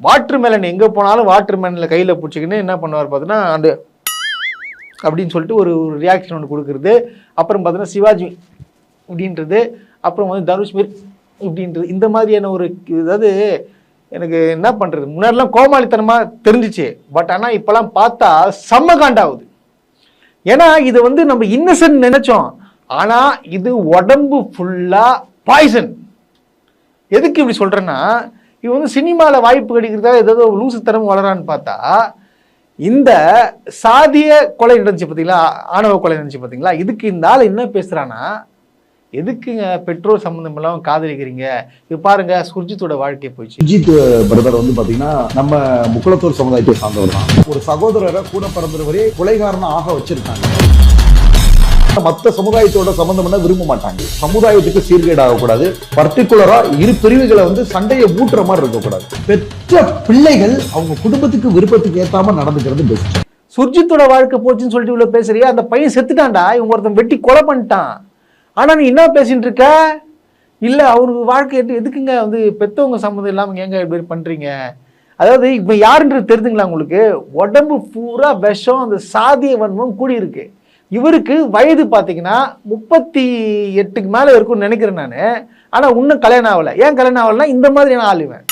Water melon எங்கே போனாலும் water மெலனில் கையில் பிடிச்சிக்கின்னு என்ன பண்ணுவார் பார்த்தீங்கன்னா அந்த அப்படின்னு சொல்லிட்டு ஒரு ரியாக்ஷன் ஒன்று கொடுக்குறது. அப்புறம் பார்த்தீங்கன்னா சிவாஜி இப்படின்றது, அப்புறம் வந்து தனுஷ் மீர் இப்படின்றது, இந்த மாதிரியான ஒரு அதாவது எனக்கு என்ன பண்ணுறது, முன்னாடிலாம் கோமாளித்தனமாக தெரிஞ்சிச்சு. பட் ஆனால் இப்போலாம் பார்த்தா செம்ம காண்டாகுது. ஏன்னா இது வந்து நம்ம இன்னசென்ட் நினைச்சோம், ஆனால் இது உடம்பு ஃபுல்லாக பாய்சன். எதுக்கு இப்படி சொல்கிறேன்னா, இவன் வந்து சினிமாவில் வாய்ப்பு கிடைக்கிறதா ஏதோ லூசுத்தனம் வளரான்னு பார்த்தா இந்த சாதிய கொலை நடந்துச்சு பார்த்தீங்களா, ஆணவ கொலை நடந்துச்சு பார்த்தீங்களா, இதுக்கு இந்த ஆள் என்ன பேசுகிறான்னா, எதுக்குங்க பெட்ரோல் சம்பந்தம் எல்லாம் காதலிக்கிறீங்க, இது பாருங்க சுர்ஜித்தோட வாழ்க்கையை போயிடுச்சு. சுர்ஜித் பிரதர் வந்து பாத்தீங்கன்னா நம்ம முக்குளத்தூர் சமுதாயத்தை சார்ந்தவர் தான். ஒரு சகோதரரை கூட பிறந்தவரே கொலைகாரனா ஆக வச்சிருக்காங்க. மற்ற சமுதாயத்தோட சம்பந்தம் பண்ண விரும்ப மாட்டாங்க. சமுதாயத்துக்கு சீர்கேடு ஆகக்கூடாது. பர்டிகுலரா இரு பிரிவுகளை வந்து சண்டையை ஊட்டுற மாதிரி இருக்கக்கூடாது. பெற்ற பிள்ளைகள் அவங்க குடும்பத்துக்கு விருப்பத்துக்கு ஏத்தாம நடந்துக்கிறது பெஸ்ட். சுர்ஜித்தோட வாழ்க்கை போச்சுன்னு சொல்லிட்டு இவ்வளவு பேசுறியா, அந்த பையன் செத்துட்டான்டா, இவங்க ஒருத்தன் வெட்டி கொலை பண்ணிட்டான். ஆனா நீ என்ன பேசிட்டு இருக்க, இல்ல அவருக்கு வாழ்க்கை எதுக்குங்க வந்து பெத்தவங்க சம்மந்தம் இல்லாம ஏங்க இப்படி பண்றீங்க. அதாவது இப்ப யாருன்றது தெரிஞ்சுங்களா உங்களுக்கு, உடம்பு பூரா விஷம், அந்த சாதிய வன்மம் கூடி இருக்கு. இவருக்கு வயது பார்த்தீங்கன்னா 38க்கு மேலே இருக்கும்னு நினைக்கிறேன் நான். ஆனால் இன்னும் கல்யாணம் ஆகலை. ஏன் கல்யாணம் ஆகலைன்னா இந்த மாதிரியான ஆள் இவன்.